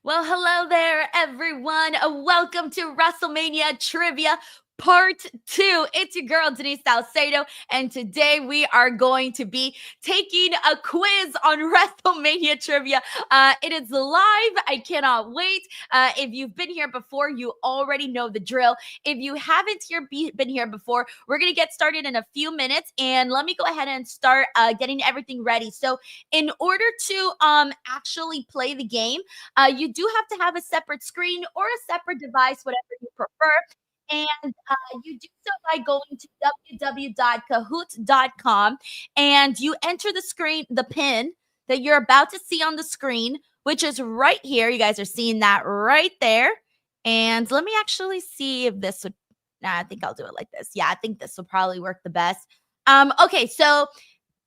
Well, hello there, everyone. Welcome to WrestleMania Trivia Part 2. It's your girl, Denise Salcedo, and today we are going to be taking a quiz on WrestleMania Trivia. It is live. I cannot wait. If you've been here before, you already know the drill. If you haven't been here before, we're going to get started in a few minutes, and let me go ahead and start getting everything ready. So, in order to actually play the game, you do have to have a separate screen or a separate device, whatever you prefer. And you do so by going to www.kahoot.com and you enter the pin that you're about to see on the screen, which is right here. You guys are seeing that right there. And let me actually see if this would, I think I'll do it like this. Yeah, I think this will probably work the best. Okay, so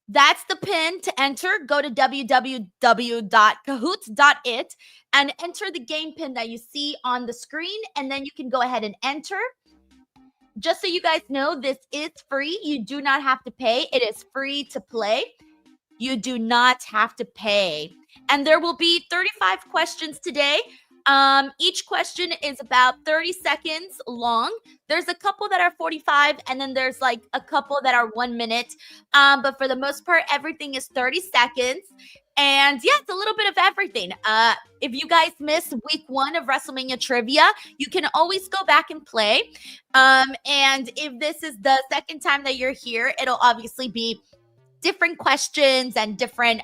that's the pin to enter. Go to www.kahoot.it and enter the game pin that you see on the screen, and then you can go ahead and enter. Just so you guys know, this is free. You do not have to pay. It is free to play. You do not have to pay. And there will be 35 questions today. Each question is about 30 seconds long. There's a couple that are 45, and then there's like a couple that are 1 minute. But for the most part, everything is 30 seconds. And yeah, it's a little bit of everything. If you guys missed week 1 of WrestleMania Trivia, you can always go back and play. And if this is the second time that you're here, it'll obviously be different questions and different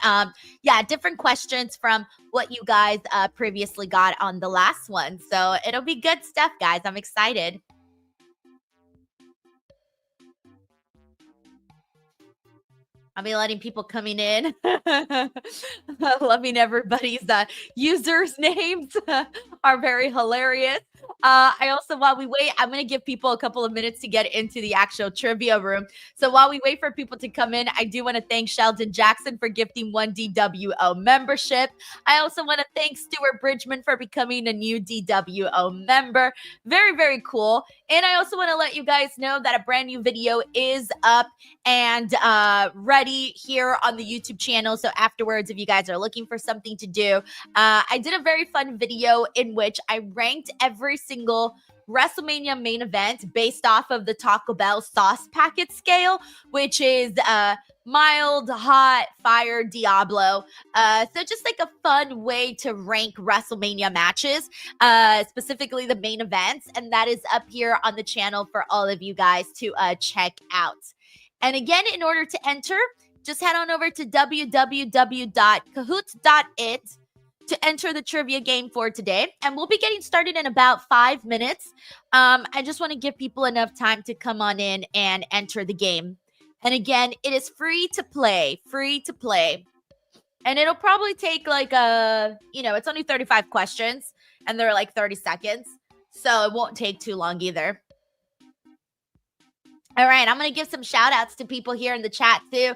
questions from what you guys previously got on the last one. So it'll be good stuff, guys. I'm excited. I'll be letting people coming in, loving everybody's users' names are very hilarious. I also, while we wait, I'm going to give people a couple of minutes to get into the actual trivia room. So while we wait for people to come in, I do want to thank Sheldon Jackson for gifting 1 DWO membership. I also want to thank Stuart Bridgman for becoming a new DWO member. Very, very cool. And I also want to let you guys know that a brand new video is up and ready here on the YouTube channel. So afterwards, if you guys are looking for something to do, I did a very fun video in which I ranked every single WrestleMania main event based off of the Taco Bell sauce packet scale, which is mild, hot, fire, Diablo. So just like a fun way to rank WrestleMania matches, specifically the main events. And that is up here on the channel for all of you guys to check out. And again, in order to enter, just head on over to www.kahoot.it to enter the trivia game for today. And we'll be getting started in about 5 minutes. I just want to give people enough time to come on in and enter the game. And again, it is free to play. And it'll probably take like it's only 35 questions and they're like 30 seconds. So it won't take too long either. All right, I'm going to give some shout outs to people here in the chat too.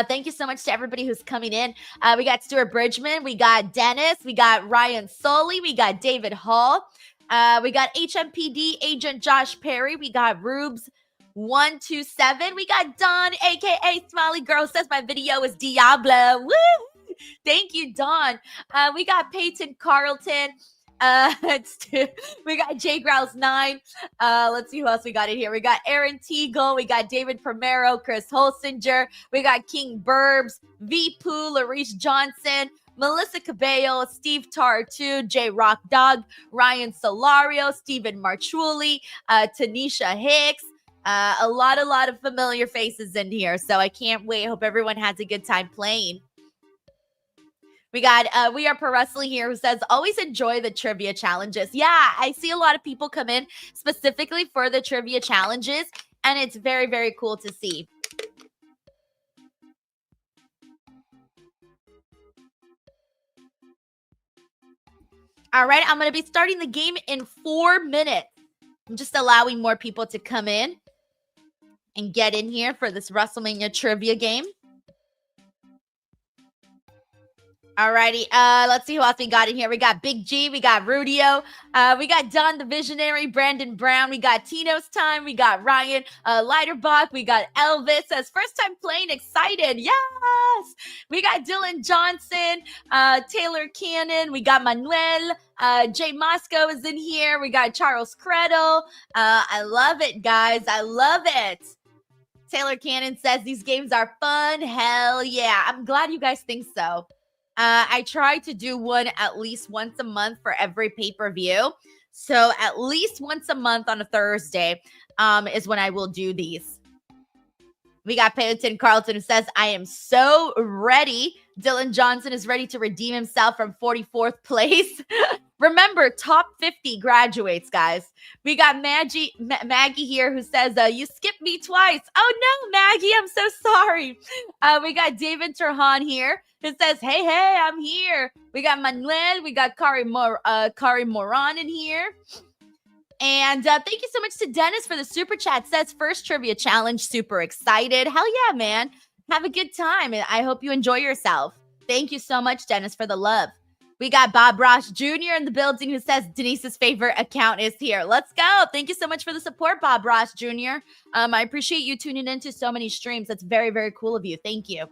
Thank you so much to everybody who's coming in. We got Stuart Bridgman, we got Dennis, we got Ryan Soley, we got David Hall, we got HMPD agent Josh Perry, we got Rubes 127, we got Dawn, aka Smiley Girl, says my video is Diablo. Woo! Thank you, Dawn. We got Peyton Carlton. We got J Grouse 9. Let's see who else we got in here. We got Aaron Teagle. We got David Primero, Chris Holsinger. We got King Burbs, V Poo, Larice Johnson, Melissa Cabello, Steve Tar2, J Rock Dog, Ryan Solario, Stephen Marchuli, Tanisha Hicks. A lot of familiar faces in here. So I can't wait. Hope everyone has a good time playing. We got We Are Pro Wrestling here who says, always enjoy the trivia challenges. Yeah, I see a lot of people come in specifically for the trivia challenges, and it's very, very cool to see. All right, I'm going to be starting the game in 4 minutes. I'm just allowing more people to come in and get in here for this WrestleMania trivia game. Alrighty, let's see who else we got in here. We got Big G, we got Rudio, we got Don the Visionary, Brandon Brown, we got Tino's Time, we got Ryan Leiterbach, we got Elvis says first time playing, excited, yes! We got Dylan Johnson, Taylor Cannon, we got Manuel, Jay Moscow is in here, we got Charles Credle. I love it, guys, I love it. Taylor Cannon says these games are fun. Hell yeah. I'm glad you guys think so. I try to do one at least once a month for every pay-per-view. So at least once a month on a Thursday is when I will do these. We got Peyton Carlton who says, I am so ready. Dylan Johnson is ready to redeem himself from 44th place. Remember, top 50 graduates, guys. We got Maggie here who says, you skipped me twice. Oh, no, Maggie, I'm so sorry. We got David Turhan here who says, hey, I'm here. We got Manuel. We got Kari Moran in here. And thank you so much to Dennis for the super chat. Says first trivia challenge, super excited. Hell yeah, man. Have a good time. And I hope you enjoy yourself. Thank you so much, Dennis, for the love. We got Bob Ross Jr. in the building who says Denise's favorite account is here. Let's go. Thank you so much for the support, Bob Ross Jr. I appreciate you tuning into so many streams. That's very, very cool of you. Thank you.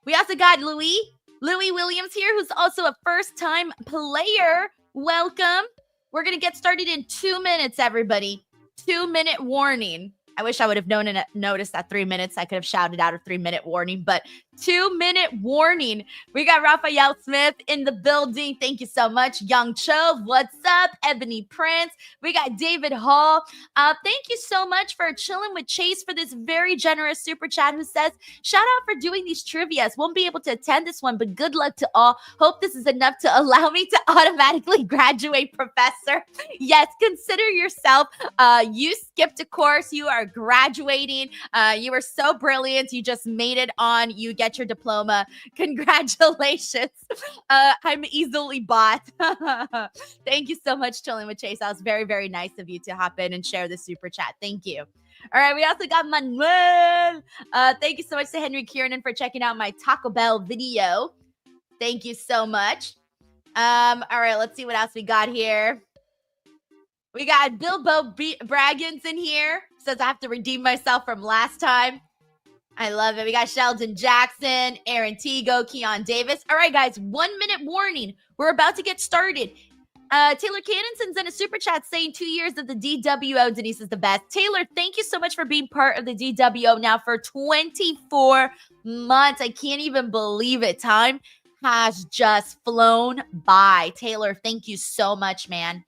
We also got Louis Williams here, who's also a first-time player. Welcome. We're going to get started in 2 minutes, everybody. 2-minute warning. I wish I would have noticed that 3 minutes. I could have shouted out a 3-minute warning, but 2-minute warning. We got Raphael Smith in the building. Thank you so much. Young Chove, what's up? Ebony Prince. We got David Hall. Thank you so much for chilling with Chase for this very generous super chat who says, shout out for doing these trivias. Won't be able to attend this one, but good luck to all. Hope this is enough to allow me to automatically graduate, Professor. Yes, consider yourself. You skipped a course. You are graduating. You were so brilliant. You just made it on. You get your diploma. Congratulations. I'm easily bought. Thank you so much, Chilling with Chase. That was very, very nice of you to hop in and share the super chat. Thank you. All right, we also got Manuel. Thank you so much to Henry Kiernan for checking out my Taco Bell video. Thank you so much. All right, let's see what else we got here. We got Bilbo Braggins in here. Says I have to redeem myself from last time. I love it. We got Sheldon Jackson, Aaron Tego, Keon Davis. All right, guys, 1-minute warning. We're about to get started. Taylor Cannon sends in a super chat saying 2 years of the DWO. Denise is the best. Taylor, thank you so much for being part of the DWO now for 24 months. I can't even believe it. Time has just flown by. Taylor, thank you so much, man.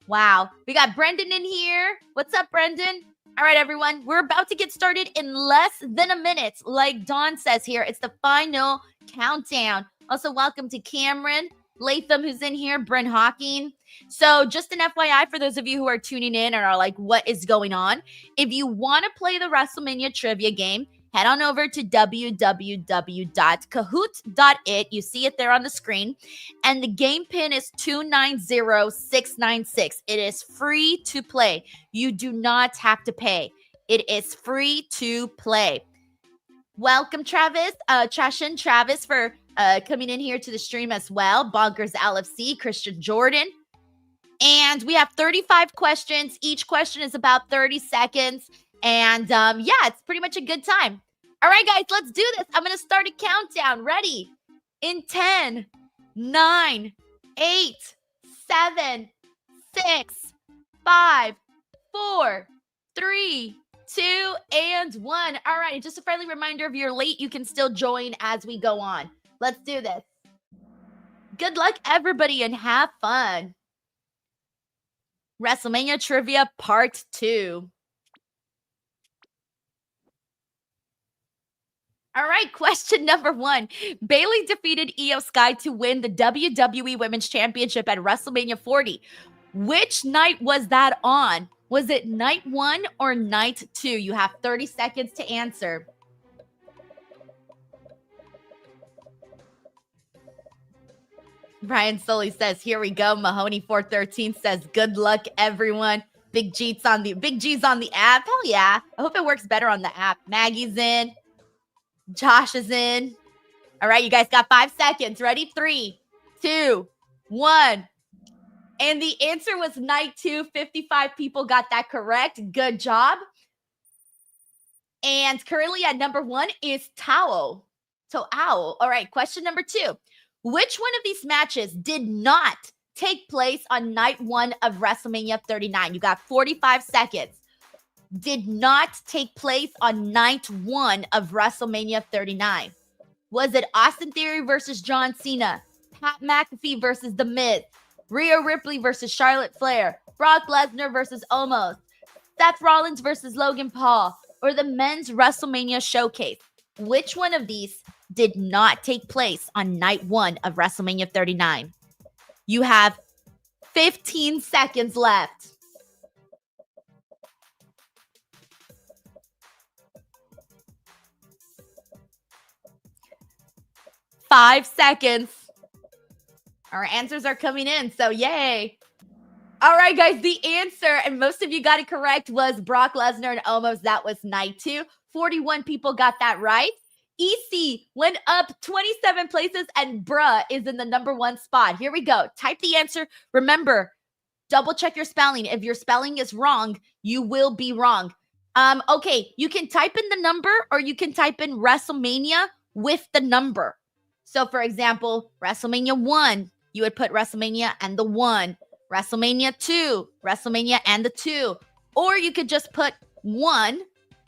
Wow. We got Brendan in here. What's up, Brendan? All right, everyone. We're about to get started in less than a minute. Like Dawn says here, it's the final countdown. Also, welcome to Cameron Latham, who's in here, Bryn Hawking. So just an FYI for those of you who are tuning in and are like, what is going on? If you want to play the WrestleMania trivia game, head on over to www.kahoot.it. You see it there on the screen. And the game pin is 290696. It is free to play. You do not have to pay. It is free to play. Welcome, Travis. Trashin Travis for coming in here to the stream as well. Bonkers LFC, Christian Jordan. And we have 35 questions. Each question is about 30 seconds. And yeah, it's pretty much a good time. All right, guys, let's do this. I'm going to start a countdown. Ready? In 10, 9, 8, 7, 6, 5, 4, 3, 2, and 1. All right, just a friendly reminder, if you're late, you can still join as we go on. Let's do this. Good luck, everybody, and have fun. WrestleMania Trivia Part 2. All right, question number 1. Bayley defeated Io Sky to win the WWE Women's Championship at WrestleMania 40. Which night was that on? Was it night 1 or night 2? You have 30 seconds to answer. Brian Sully says, here we go. Mahoney 413 says, good luck, everyone. Big G's on the app. Hell yeah. I hope it works better on the app. Maggie's in. Josh is in. All right, you guys got 5 seconds. Ready? 3, 2, 1. And the answer was night 2. 55 people got that correct. Good job. And currently at number 1 is Tao. So Owl. All right, question number 2. Which one of these matches did not take place on night 1 of WrestleMania 39? You got 45 seconds. Did not take place on night 1 of WrestleMania 39. Was it Austin Theory versus John Cena, Pat McAfee versus The Miz, Rhea Ripley versus Charlotte Flair, Brock Lesnar versus Omos, Seth Rollins versus Logan Paul, or the Men's WrestleMania Showcase? Which one of these did not take place on night 1 of WrestleMania 39? You have 15 seconds left. 5 seconds. Our answers are coming in, so yay. All right, guys, the answer, and most of you got it correct, was Brock Lesnar and Omos. That was night 2. 41 people got that right. EC went up 27 places, and Bruh is in the number 1 spot. Here we go. Type the answer. Remember, double check your spelling. If your spelling is wrong, you will be wrong. Okay, you can type in the number or you can type in WrestleMania with the number. So, for example, WrestleMania 1, you would put WrestleMania and the 1. WrestleMania 2, WrestleMania and the 2. Or you could just put 1,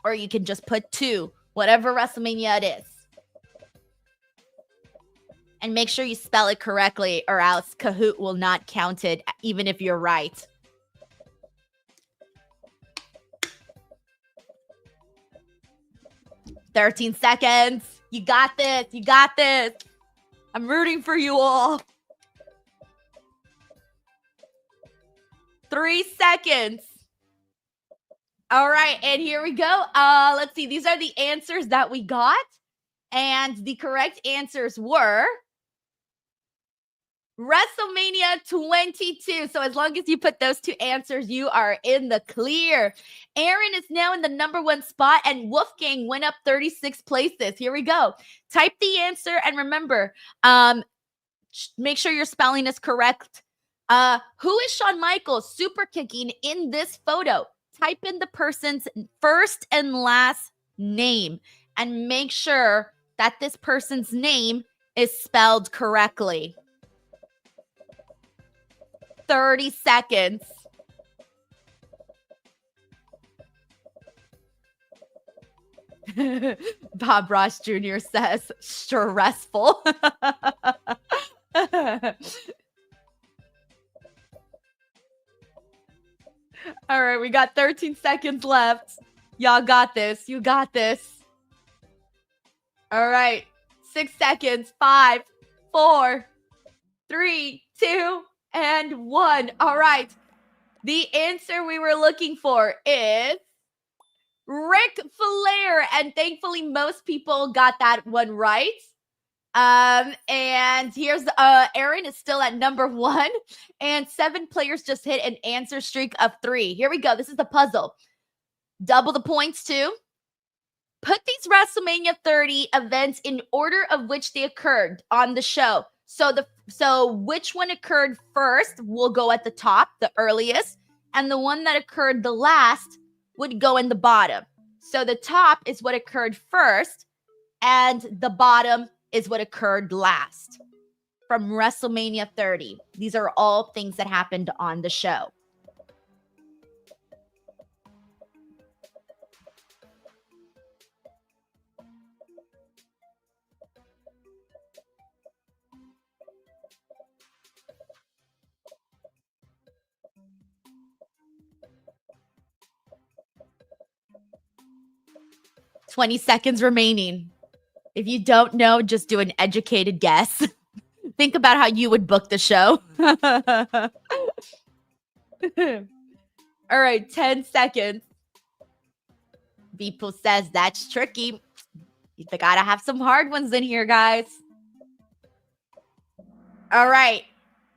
or you can just put 2, whatever WrestleMania it is. And make sure you spell it correctly, or else Kahoot will not count it, even if you're right. "13 seconds. You got this. You got this. I'm rooting for you all. 3 seconds. All right, and here we go. Let's see. These are the answers that we got. And the correct answers were WrestleMania 22. So as long as you put those 2 answers, you are in the clear. Aaron is now in the number 1 spot, and Wolfgang went up 36 places. Here we go. Type the answer, and remember, make sure your spelling is correct. Who is Shawn Michaels super kicking in this photo? Type in the person's first and last name, and make sure that this person's name is spelled correctly. 30 seconds. Bob Ross Jr. says, stressful. All right, we got 13 seconds left. Y'all got this. You got this. All right, 6 seconds. 5, 4, 3, 2, and 1. All right. The answer we were looking for is Ric Flair. And thankfully, most people got that one right. And here's Aaron is still at number 1. And 7 players just hit an answer streak of 3. Here we go. This is the puzzle. Double the points too. Put these WrestleMania 30 events in order of which they occurred on the show. So which one occurred first will go at the top, the earliest, and the one that occurred the last would go in the bottom. So the top is what occurred first, and the bottom is what occurred last from WrestleMania 30. These are all things that happened on the show. "20 seconds remaining. If you don't know, just do an educated guess. Think about how you would book the show." All right, 10 seconds. Beeple says that's tricky. You gotta have some hard ones in here, guys. All right.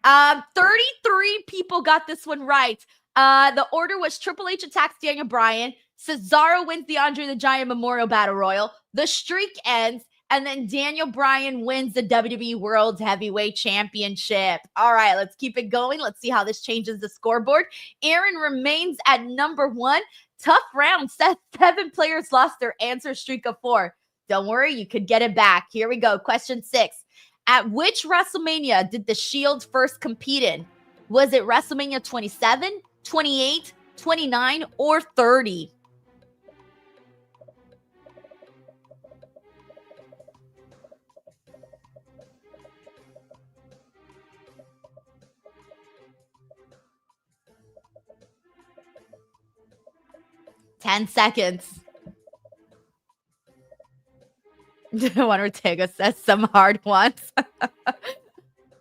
33 people got this one right. The order was Triple H attacks Daniel Bryan, Cesaro wins the Andre the Giant Memorial Battle Royal, the streak ends, And then Daniel Bryan wins the WWE World Heavyweight Championship. All right, let's keep it going. Let's see how this changes the scoreboard. Aaron remains at number 1. Tough round. 7 players lost their answer streak of 4. Don't worry, you could get it back. Here we go. Question 6. At which WrestleMania did the Shield first compete in? Was it WrestleMania 27, 28, 29, or 30? Ten seconds. Juan Ortega says some hard ones.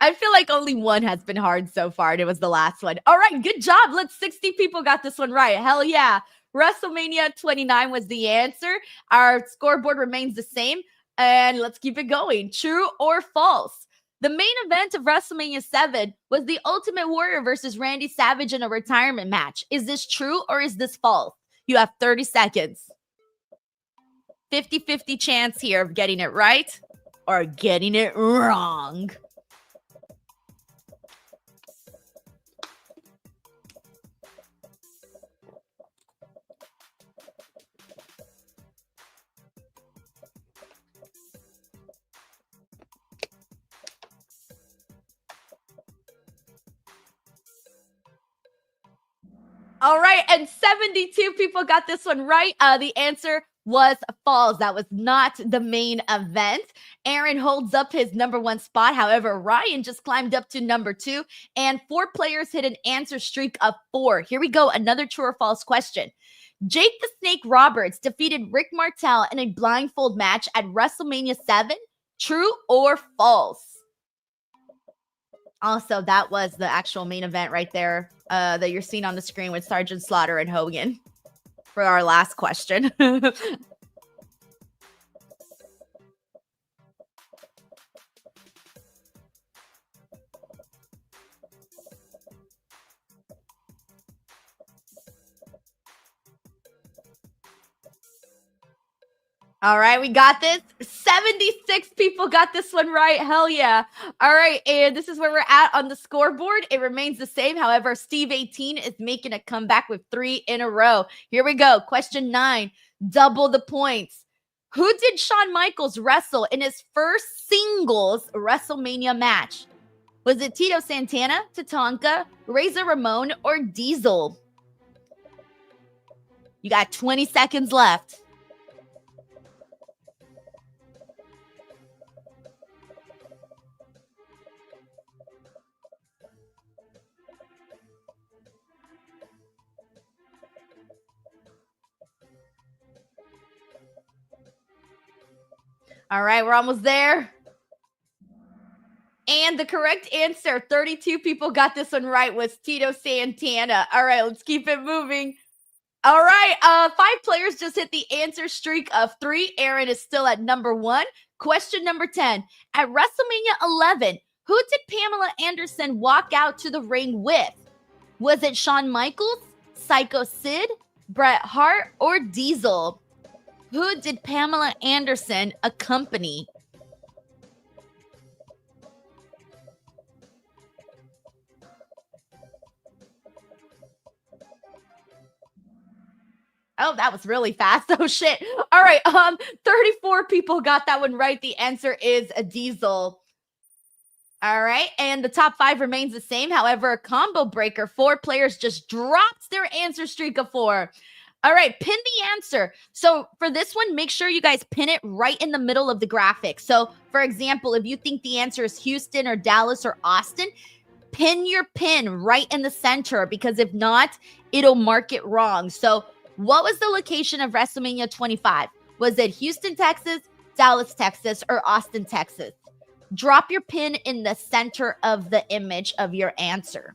I feel like only one has been hard so far, and it was the last one. All right, good job. 60 people got this one right. Hell yeah. WrestleMania 29 was the answer. Our scoreboard remains the same, and let's keep it going. True or false? The main event of WrestleMania 7 was the Ultimate Warrior versus Randy Savage in a retirement match. Is this true or is this false? You have 30 seconds. 50-50 chance here of getting it right or getting it wrong. All right, and 72 people got this one right. The answer was false. That was not the main event. Aaron holds up his number 1 spot. However, Ryan just climbed up to number 2, and 4 players hit an answer streak of 4. Here we go. Another true or false question. Jake the Snake Roberts defeated Rick Martel in a blindfold match at WrestleMania 7. True or false? Also, that was the actual main event right there that you're seeing on the screen with Sergeant Slaughter and Hogan for our last question. All right, we got this. 76 people got this one right. Hell yeah. All right, and this is where we're at on the scoreboard. It remains the same. However, Steve 18 is making a comeback with 3 in a row. Here we go. Question 9. Double the points. Who did Shawn Michaels wrestle in his first singles WrestleMania match? Was it Tito Santana, Tatanka, Razor Ramon, or Diesel? You got 20 seconds left. All right, we're almost there. And the correct answer, 32 people got this one right, was Tito Santana. All right, let's keep it moving. All right, 5 players just hit the answer streak of 3. Aaron is still at number 1. Question number 10. At WrestleMania 11, who did Pamela Anderson walk out to the ring with? Was it Shawn Michaels, Psycho Sid, Bret Hart, or Diesel? Who did Pamela Anderson accompany? Oh, that was really fast. Oh, shit. All right. 34 people got that one right. The answer is a Diesel. All right. And the top 5 remains the same. However, a combo breaker. 4 players just dropped their answer streak of 4. All right. Pin the answer. So for this one, make sure you guys pin it right in the middle of the graphic. So for example, if you think the answer is Houston or Dallas or Austin, pin your pin right in the center, because if not, it'll mark it wrong. So what was the location of WrestleMania 25? Was it Houston, Texas, Dallas, Texas, or Austin, Texas? Drop your pin in the center of the image of your answer.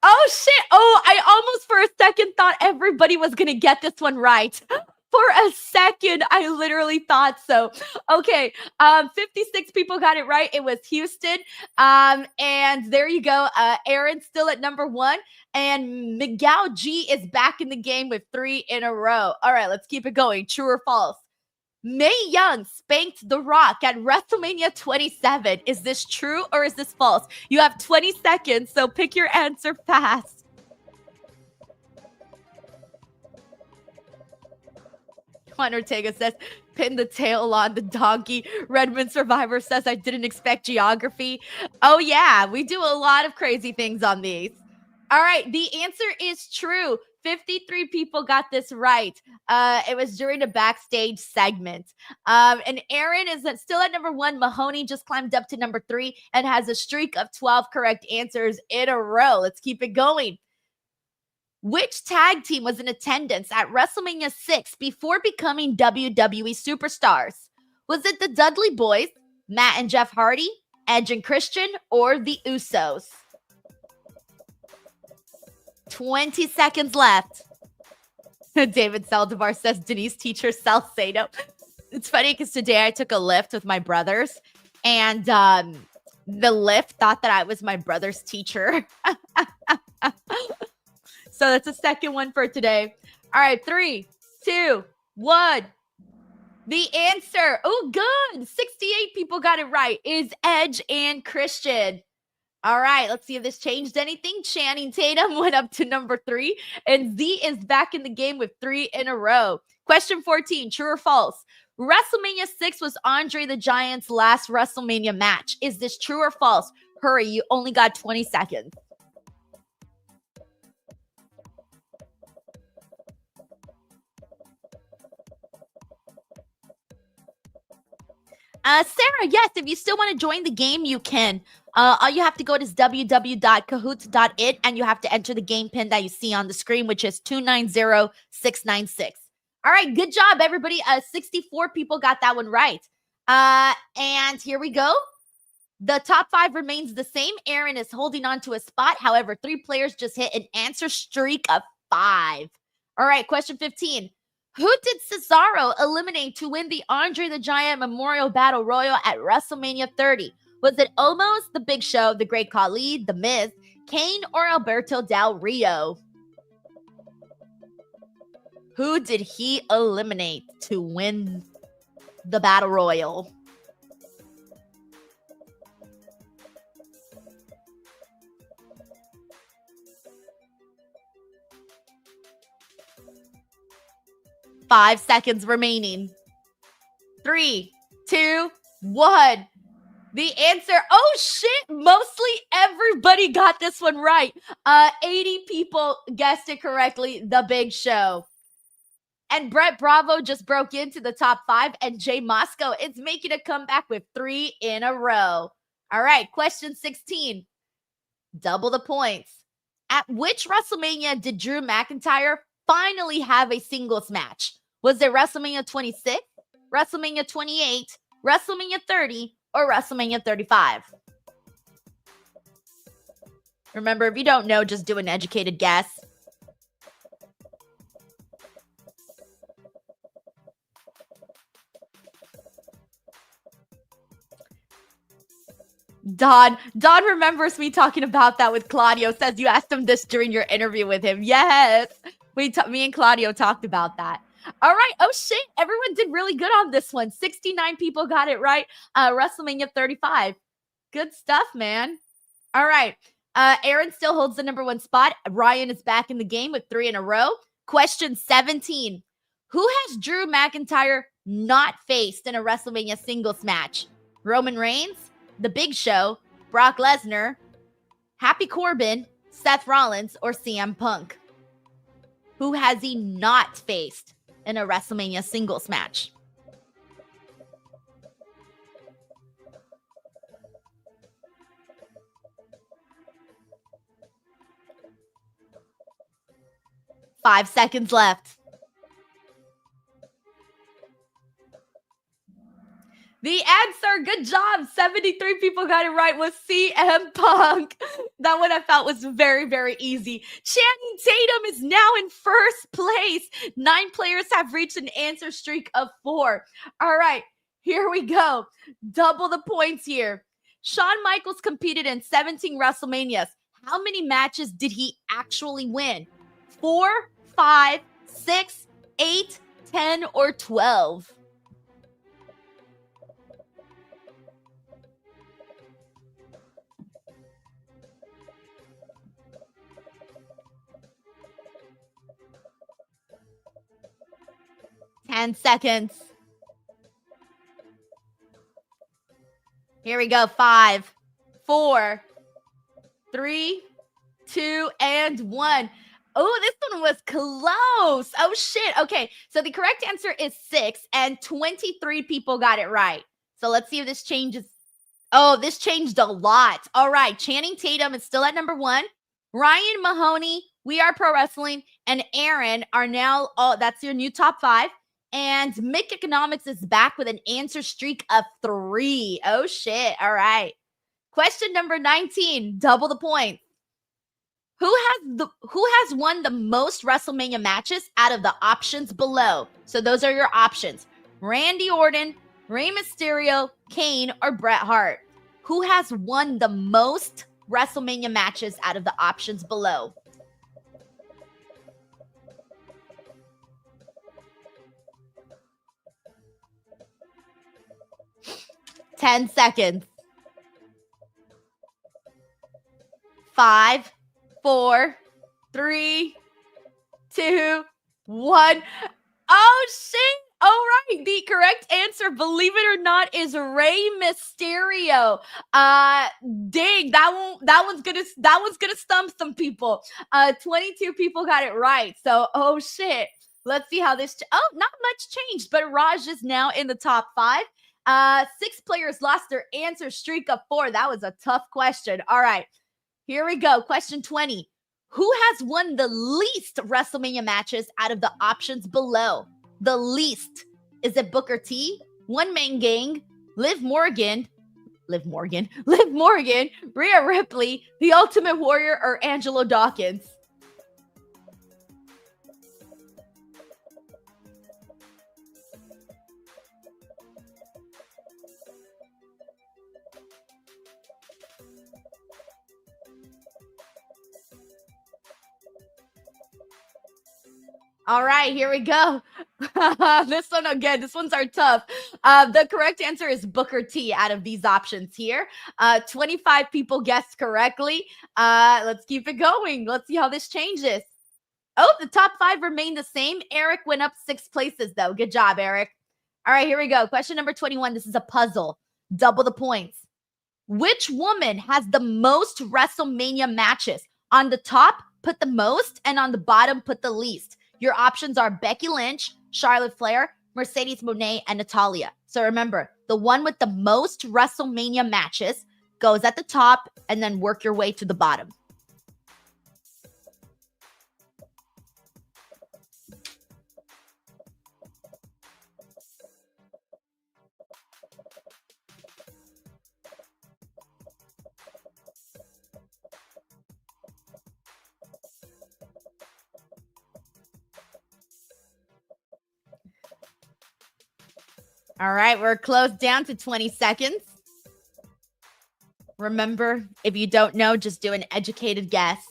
Oh, shit. Oh, I almost for a second thought everybody was going to get this one right. For a second, I literally thought so. Okay, 56 people got it right. It was Houston. And there you go. Aaron's still at number one. And Miguel G is back in the game with 3 in a row. All right, let's keep it going. True or false? Mae Young spanked The Rock at WrestleMania 27. Is this true or is this false? You have 20 seconds, so pick your answer fast. Juan Ortega says, pin the tail on the donkey. Redmond Survivor says, I didn't expect geography. Oh, yeah, we do a lot of crazy things on these. All right, the answer is true. 53 people got this right. It was during a backstage segment. And Aaron is still at number one. Mahoney just climbed up to number 3 and has a streak of 12 correct answers in a row. Let's keep it going. Which tag team was in attendance at WrestleMania 6 before becoming WWE superstars? Was it the Dudley Boys, Matt and Jeff Hardy, Edge and Christian, or the Usos? 20 seconds left. David Saldivar says, Denise teacher Salcedo. It's funny because today I took a lift with my brothers, and the lift thought that I was my brother's teacher. So that's the second one for today. All right, 3, 2, 1. The answer, oh, good. 68 people got it right, is Edge and Christian. All right, let's see if this changed anything. Channing Tatum went up to number 3, and Z is back in the game with 3 in a row. Question 14, true or false? WrestleMania 6 was Andre the Giant's last WrestleMania match. Is this true or false? Hurry, you only got 20 seconds. Sarah, yes, if you still want to join the game, you can. All you have to go to is www.kahoots.it, and you have to enter the game pin that you see on the screen, which is 290696. All right, good job, everybody. 64 people got that one right. And here we go. The top 5 remains the same. Aaron is holding on to a spot. However, 3 players just hit an answer streak of 5. All right, question 15. Who did Cesaro eliminate to win the Andre the Giant Memorial Battle Royal at WrestleMania 30? Was it Omos, The Big Show, The Great Khali, The Miz, Kane, or Alberto Del Rio? Who did he eliminate to win the Battle Royal? Five seconds remaining. 3, 2, 1. The answer, oh shit, mostly everybody got this one right. 80 people guessed it correctly, The Big Show. And Brett Bravo just broke into the top 5, and Jay Moscow is making a comeback with 3 in a row. All right, question 16. Double the points. At which WrestleMania did Drew McIntyre finally have a singles match? Was it WrestleMania 26, WrestleMania 28, WrestleMania 30, or WrestleMania 35? Remember, if you don't know, just do an educated guess. Don remembers me talking about that with Claudio. Says you asked him this during your interview with him. Yes, me and Claudio talked about that. All right. Oh shit, everyone did really good on this one. 69 people got it right. WrestleMania 35. Good stuff, man. All right. Aaron still holds the number 1 spot. Ryan is back in the game with 3 in a row. Question 17. Who has Drew McIntyre not faced in a WrestleMania singles match? Roman Reigns, The Big Show, Brock Lesnar, Happy Corbin, Seth Rollins, or CM Punk? Who has he not faced in a WrestleMania singles match? Five seconds left. The answer, good job. 73 people got it right, was CM Punk. That one I felt was very, very easy. Channing Tatum is now in first place. 9 players have reached an answer streak of 4. All right, here we go. Double the points here. Shawn Michaels competed in 17 WrestleManias. How many matches did he actually win? 4, 5, 6, 8, 10, or 12? Ten seconds. Here we go. 5, 4, 3, 2, and 1. Oh, this one was close. Oh, shit. Okay, so the correct answer is 6, and 23 people got it right. So let's see if this changes. Oh, this changed a lot. All right, Channing Tatum is still at number 1. Ryan Mahoney, We Are Pro Wrestling, and Aaron are now, that's your new top 5. And Mick Economics is back with an answer streak of 3. Oh, shit. All right. Question number 19, double the points. Who has won the most WrestleMania matches out of the options below? So those are your options. Randy Orton, Rey Mysterio, Kane, or Bret Hart. Who has won the most WrestleMania matches out of the options below? Ten seconds. 5, 4, 3, 2, 1. Oh, shit. All right. The correct answer, believe it or not, is Rey Mysterio. Dang, that one's gonna stump some people. 22 people got it right. So, oh shit. Let's see how this. Not much changed, but Raj is now in the top 5. 6 players lost their answer streak of 4. That was a tough question. All right. Here we go. Question 20. Who has won the least WrestleMania matches out of the options below? The least. Is it Booker T, One Man Gang, Liv Morgan, Rhea Ripley, The Ultimate Warrior, or Angelo Dawkins? All right, here we go. This ones are tough. The correct answer is Booker T out of these options here. 25 people guessed correctly. Let's keep it going. Let's see how this changes. Oh, the top 5 remain the same. Eric went up 6 places, though. Good job, Eric. All right, here we go. Question number 21. This is a puzzle. Double the points. Which woman has the most WrestleMania matches? On the top, put the most, and on the bottom, put the least. Your options are Becky Lynch, Charlotte Flair, Mercedes Moné, and Natalya. So remember, the one with the most WrestleMania matches goes at the top and then work your way to the bottom. All right, we're closed down to 20 seconds. Remember, if you don't know, just do an educated guess.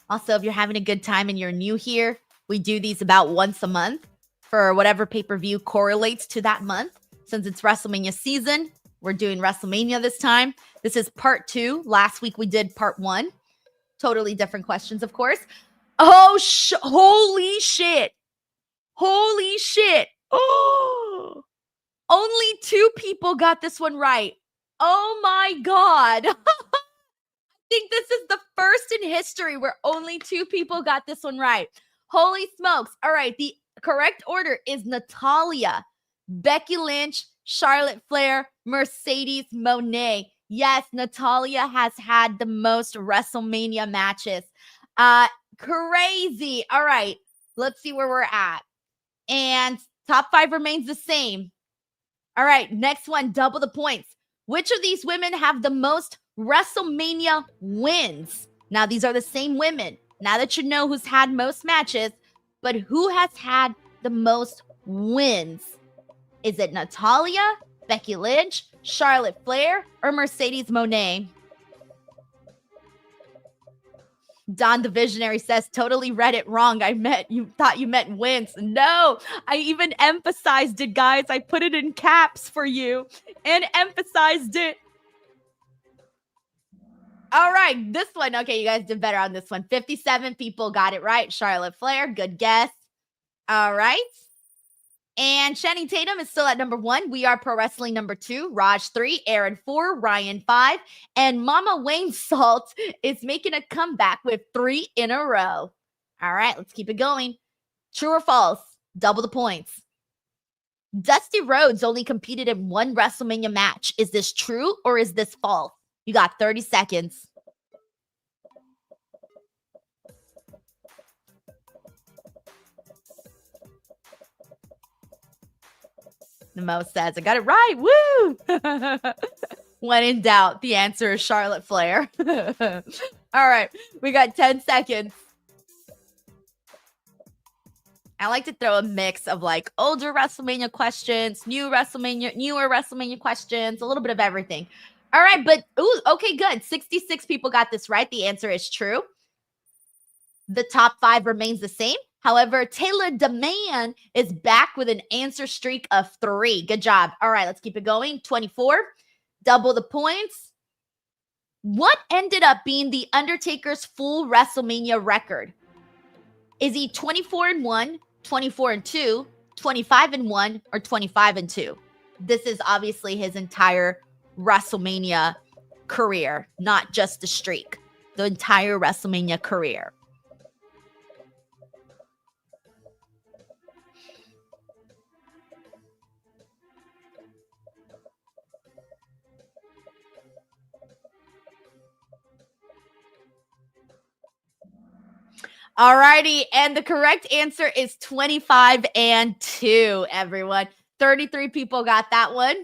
Also, if you're having a good time and you're new here, we do these about once a month for whatever pay-per-view correlates to that month. Since it's WrestleMania season, we're doing WrestleMania this time. This is part 2. Last week we did part 1. Totally different questions, of course. Oh, holy shit. Holy shit. Oh. Only 2 people got this one right. Oh my God. I think this is the first in history where only 2 people got this one right. Holy smokes. All right. The correct order is Natalya, Becky Lynch, Charlotte Flair, Mercedes Moné. Yes, Natalya has had the most WrestleMania matches. Crazy. All right. Let's see where we're at. And top 5 remains the same. All right, next one, double the points. Which of these women have the most WrestleMania wins? Now, these are the same women. Now that you know who's had most matches, but who has had the most wins? Is it Natalya, Becky Lynch, Charlotte Flair, or Mercedes Moné? Don the Visionary says, totally read it wrong. You thought you meant wins. No, I even emphasized it, guys. I put it in caps for you and emphasized it. All right, this one. Okay, you guys did better on this one. 57 people got it right. Charlotte Flair, good guess. All right. And Channing Tatum is still at number 1. We Are Pro Wrestling number 2. Raj 3. Aaron 4. Ryan 5. And Mama Wayne Salt is making a comeback with 3 in a row. All right, let's keep it going. True or false? Double the points. Dusty Rhodes only competed in 1 WrestleMania match. Is this true or is this false? You got 30 seconds. The most says, I got it right. Woo! When in doubt, the answer is Charlotte Flair. All right, we got 10 seconds. I like to throw a mix of like older WrestleMania questions, newer WrestleMania questions, a little bit of everything. All right, but okay, good. 66 people got this right. The answer is true. The top 5 remains the same. However, Taylor DeMann is back with an answer streak of 3. Good job. All right, let's keep it going. 24. Double the points. What ended up being The Undertaker's full WrestleMania record? Is he 24-1, 24-2, 25-1, or 25-2? This is obviously his entire WrestleMania career, not just the streak. The entire WrestleMania career. Alrighty, and the correct answer is 25-2, everyone. 33 people got that one.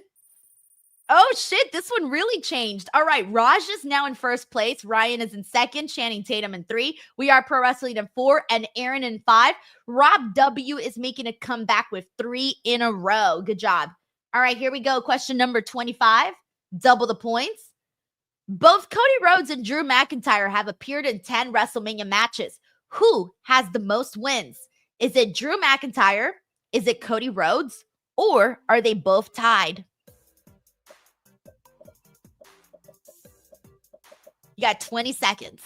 Oh, shit, this one really changed. All right, Raj is now in first place. Ryan is in second. Channing Tatum in 3. We Are Pro Wrestling in 4, and Aaron in 5. Rob W is making a comeback with 3 in a row. Good job. All right, here we go. Question number 25. Double the points. Both Cody Rhodes and Drew McIntyre have appeared in 10 WrestleMania matches. Who has the most wins? Is it Drew McIntyre? Is it Cody Rhodes? Or are they both tied? You got 20 seconds.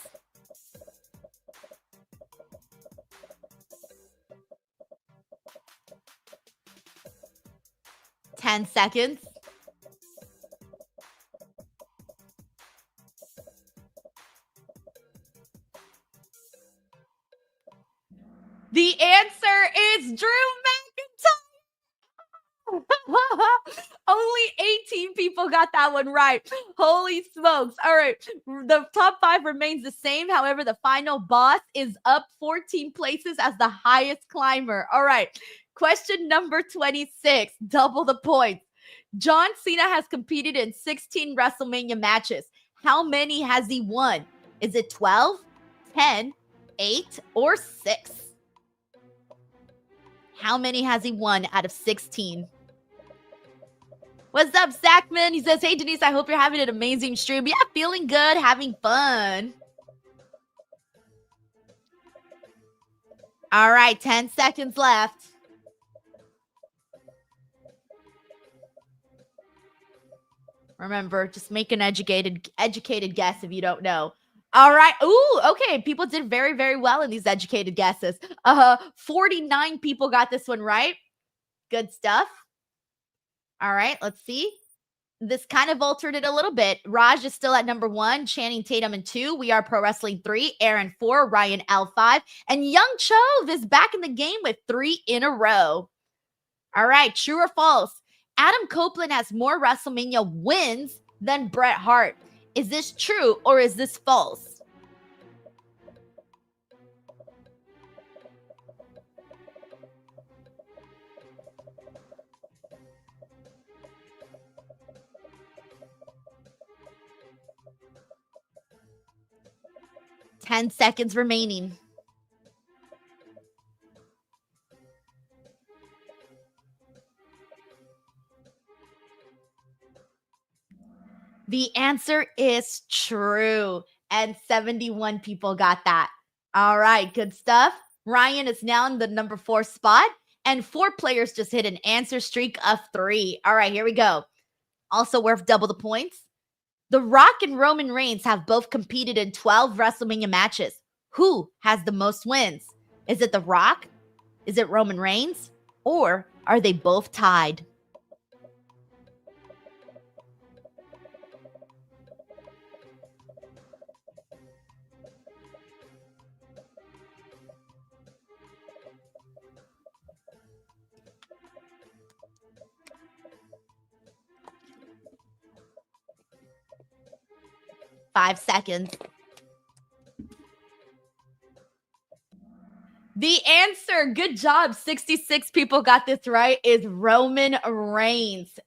Ten seconds. The answer is Drew McIntyre. Only 18 people got that one right. Holy smokes. All right. The top 5 remains the same. However, the final boss is up 14 places as the highest climber. All right. Question number 26. Double the points. John Cena has competed in 16 WrestleMania matches. How many has he won? Is it 12, 10, 8, or 6? How many has he won out of 16? What's up, Zachman? He says, hey, Denise, I hope you're having an amazing stream. Yeah, feeling good, having fun. All right, 10 seconds left. Remember, just make an educated guess if you don't know. All right. Ooh, okay. People did very, very well in these educated guesses. 49 people got this one right. Good stuff. All right, let's see. This kind of altered it a little bit. Raj is still at number 1, Channing Tatum in 2, We Are Pro Wrestling 3, Aaron 4, Ryan L5, and Young Chove is back in the game with 3 in a row. All right, true or false? Adam Copeland has more WrestleMania wins than Bret Hart. Is this true or is this false? Ten seconds remaining. The answer is true. And 71 people got that. All right, good stuff. Ryan is now in the number 4 spot. And 4 players just hit an answer streak of 3. All right, here we go. Also worth double the points. The Rock and Roman Reigns have both competed in 12 WrestleMania matches. Who has the most wins? Is it The Rock? Is it Roman Reigns? Or are they both tied? Five seconds. The answer, good job, 66 people got this right, is Roman Reigns.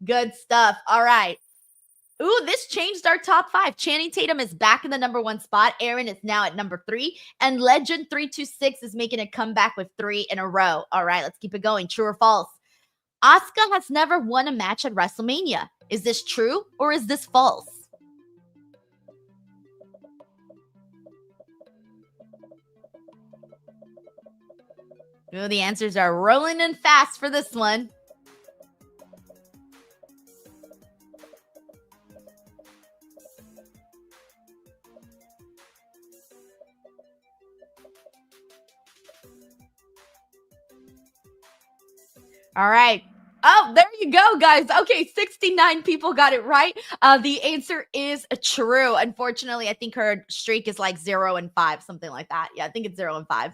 Good stuff. All right. Ooh, this changed our top 5. Channing Tatum is back in the number 1 spot. Aaron is now at number 3. And Legend 326 is making a comeback with 3 in a row. All right, let's keep it going. True or false? Asuka has never won a match at WrestleMania. Is this true or is this false? Ooh, the answers are rolling in fast for this one. All right. Oh, there you go, guys. Okay, 69 people got it right. The answer is true. Unfortunately, I think her streak is like 0 and 5, something like that. Yeah, I think it's 0 and 5.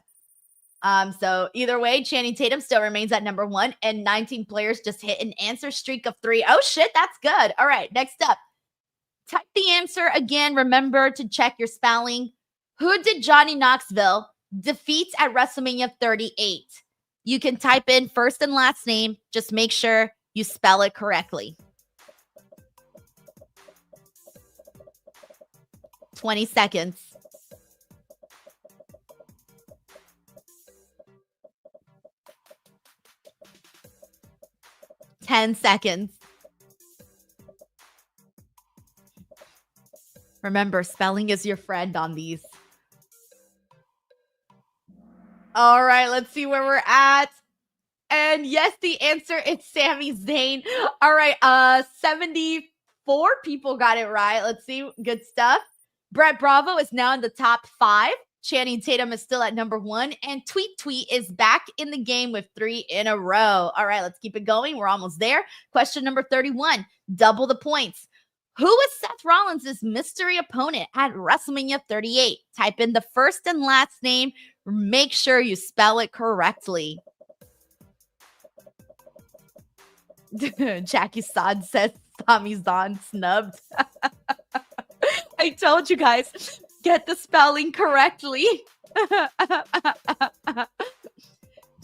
So either way, Channing Tatum still remains at number 1, and 19 players just hit an answer streak of 3. Oh shit, that's good. All right, next up. Type the answer again. Remember to check your spelling. Who did Johnny Knoxville defeat at WrestleMania 38? You can type in first and last name. Just make sure you spell it correctly. 20 seconds. 10 seconds. Remember, spelling is your friend on these. All right, let's see where we're at. And yes, the answer is Sami Zayn. All right, 74 people got it right. Let's see. Good stuff. Brett Bravo is now in the top 5. Channing Tatum is still at number 1. And Tweet Tweet is back in the game with 3 in a row. All right, let's keep it going. We're almost there. Question number 31. Double the points. Who was Seth Rollins' mystery opponent at WrestleMania 38? Type in the first and last name. Make sure you spell it correctly. Jackie Sod says Sami Zayn snubbed. I told you guys, get the spelling correctly.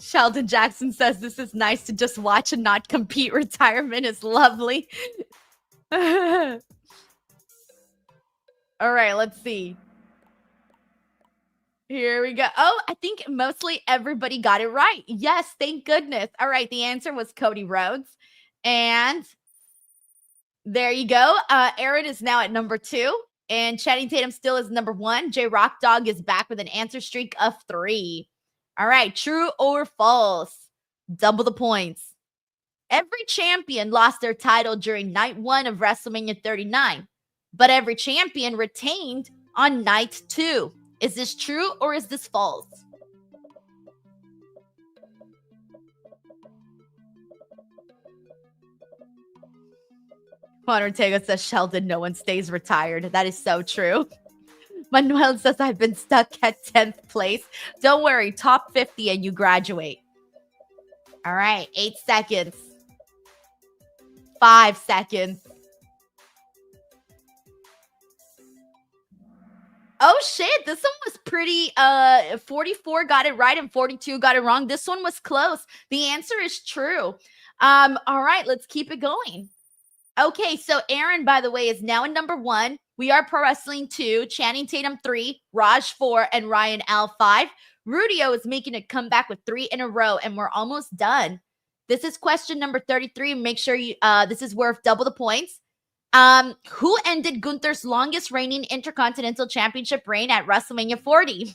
Sheldon Jackson says this is nice to just watch and not compete. Retirement is lovely. All right, let's see. Here we go. Oh, I think mostly everybody got it right. Yes, thank goodness. All right, the answer was Cody Rhodes. And there you go. Aaron is now at number 2. And Channing Tatum still is number 1. J Rock Dog is back with an answer streak of 3. All right, true or false? Double the points. Every champion lost their title during night 1 of WrestleMania 39, but every champion retained on night 2. Is this true or is this false? Juan Ortega says, Sheldon, no one stays retired. That is so true. Manuel says, I've been stuck at 10th place. Don't worry, top 50 and you graduate. All right, 8 seconds. 5 seconds. Oh shit, this one was pretty 44 got it right and 42 got it wrong. This one was close. The answer is true. All right, let's keep it going. Okay, so Aaron, by the way, is now in number 1. We are Pro Wrestling 2, Channing Tatum 3, Raj 4, and Ryan L 5. Rudio is making a comeback with 3 in a row, and we're almost done. This is question number 33. Make sure you this is worth double the points. Who ended Gunther's longest reigning Intercontinental Championship reign at WrestleMania 40?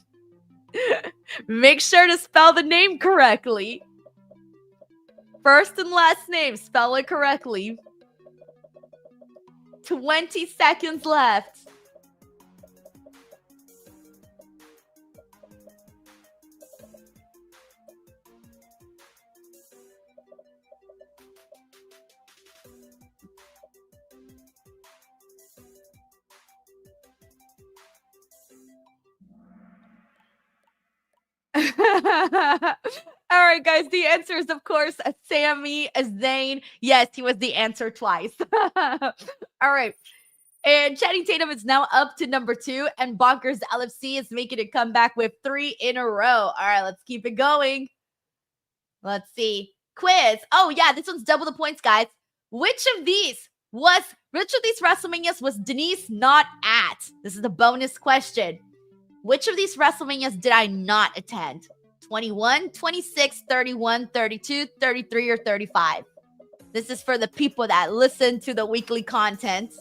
Make sure to spell the name correctly. First and last name, spell it correctly. 20 seconds left. All right, guys. The answer is, of course, Sami Zayn. Yes, he was the answer twice. All right. And Channing Tatum is now up to number 2, and Bonkers LFC is making a comeback with 3 in a row. All right, let's keep it going. Let's see. Quiz. Oh, yeah, this one's double the points, guys. Which of these WrestleManias was Denise not at? This is the bonus question. Which of these WrestleManias did I not attend? 21, 26, 31, 32, 33, or 35? This is for the people that listen to the weekly content.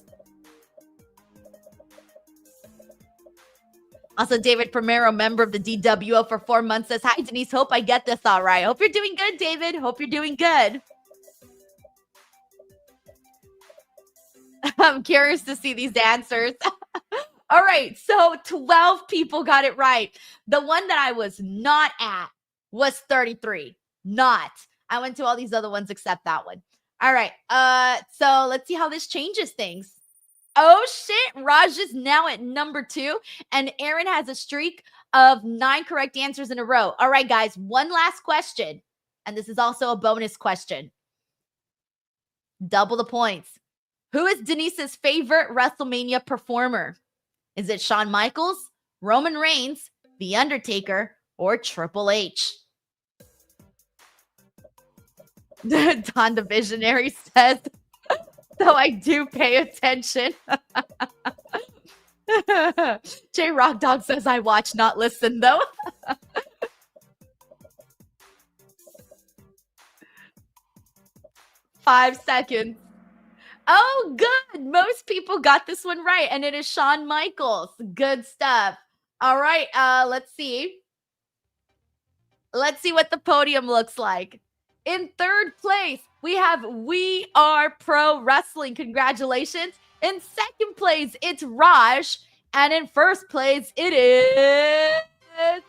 Also, David Primero, member of the DWO for 4 months, says, hi, Denise. Hope I get this all right. Hope you're doing good, David. Hope you're doing good. I'm curious to see these answers. All right, so 12 people got it right. The one that I was not at was 33. Not. I went to all these other ones except that one. All right, so let's see how this changes things. Oh, shit. Raj is now at number 2, and Aaron has a streak of 9 correct answers in a row. All right, guys, one last question, and this is also a bonus question. Double the points. Who is Denise's favorite WrestleMania performer? Is it Shawn Michaels, Roman Reigns, The Undertaker, or Triple H? Don the Visionary says, so I do pay attention. J Rock Dog says, I watch, not listen, though. 5 seconds. Oh, good. Most people got this one right, and it is Shawn Michaels. Good stuff. All right, let's see. Let's see what the podium looks like. In 3rd place, we have We Are Pro Wrestling. Congratulations. In 2nd place, it's Raj. And in 1st place, it is...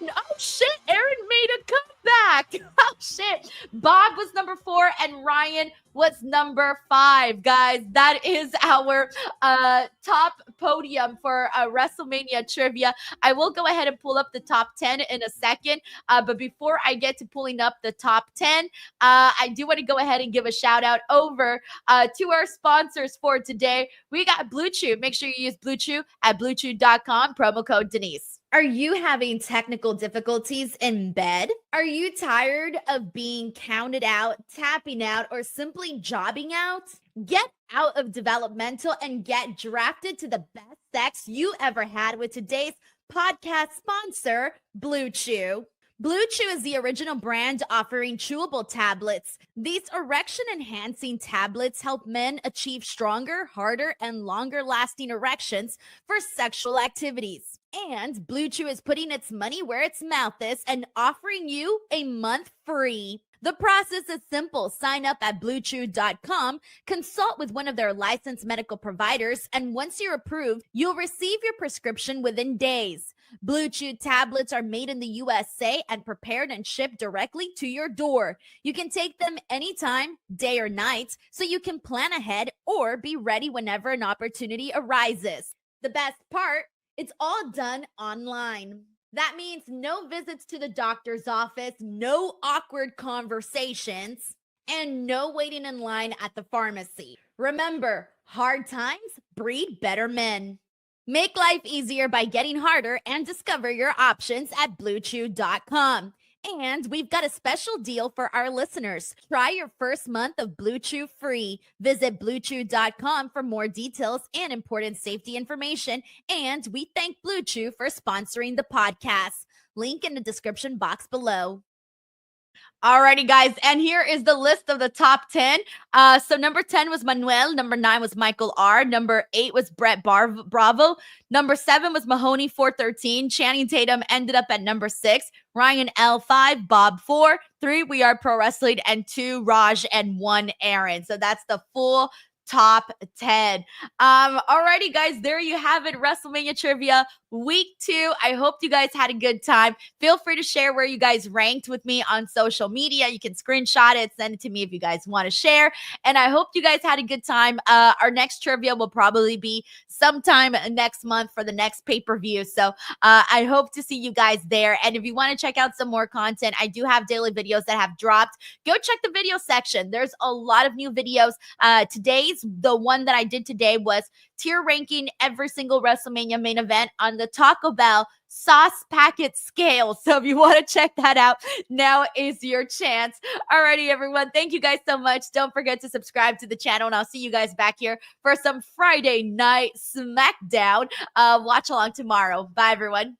Oh, shit. Aaron made a comeback. Oh, shit. Bob was number 4 and Ryan was number 5. Guys, that is our top podium for WrestleMania trivia. I will go ahead and pull up the top 10 in a second. But before I get to pulling up the top 10, I do want to go ahead and give a shout out over to our sponsors for today. We got Blue Chew. Make sure you use Blue Chew at bluechew.com, promo code Denise. Are you having technical difficulties in bed? Are you tired of being counted out, tapping out, or simply jobbing out? Get out of developmental and get drafted to the best sex you ever had with today's podcast sponsor, Blue Chew. Blue Chew is the original brand offering chewable tablets. These erection-enhancing tablets help men achieve stronger, harder, and longer-lasting erections for sexual activities. And Blue Chew is putting its money where its mouth is and offering you a month free. The process is simple. Sign up at bluechew.com, consult with one of their licensed medical providers, and once you're approved, you'll receive your prescription within days. Blue Chew tablets are made in the USA and prepared and shipped directly to your door. You can take them anytime, day or night, so you can plan ahead or be ready whenever an opportunity arises. The best part, it's all done online. That means no visits to the doctor's office, no awkward conversations, and no waiting in line at the pharmacy. Remember, hard times breed better men. Make life easier by getting harder and discover your options at bluechew.com. And we've got a special deal for our listeners. Try your first month of Blue Chew free. Visit bluechew.com for more details and important safety information. And we thank Blue Chew for sponsoring the podcast. Link in the description box below. Alrighty, guys, and here is the list of the top 10. So number 10 was Manuel, number 9 was Michael R, number 8 was Bravo, number 7 was Mahoney 413, Channing Tatum ended up at number 6, Ryan L 5, Bob 4, 3 We Are Pro Wrestling, and 2 Raj, and 1 Aaron. So that's the full top 10. Alrighty, guys, there you have it, WrestleMania trivia week 2. I hope you guys had a good time. Feel free to share where you guys ranked with me on social media. You can screenshot it, send it to me if you guys want to share. And I hope you guys had a good time. Our next trivia will probably be sometime next month for the next pay-per-view. So I hope to see you guys there. And if you want to check out some more content, I do have daily videos that have dropped. Go check the video section. There's a lot of new videos. The one that I did today was tier ranking every single WrestleMania main event on the Taco Bell sauce packet scale. So if you want to check that out, now is your chance. Alrighty, everyone. Thank you guys so much. Don't forget to subscribe to the channel, and I'll see you guys back here for some Friday Night SmackDown watch along tomorrow. Bye, everyone.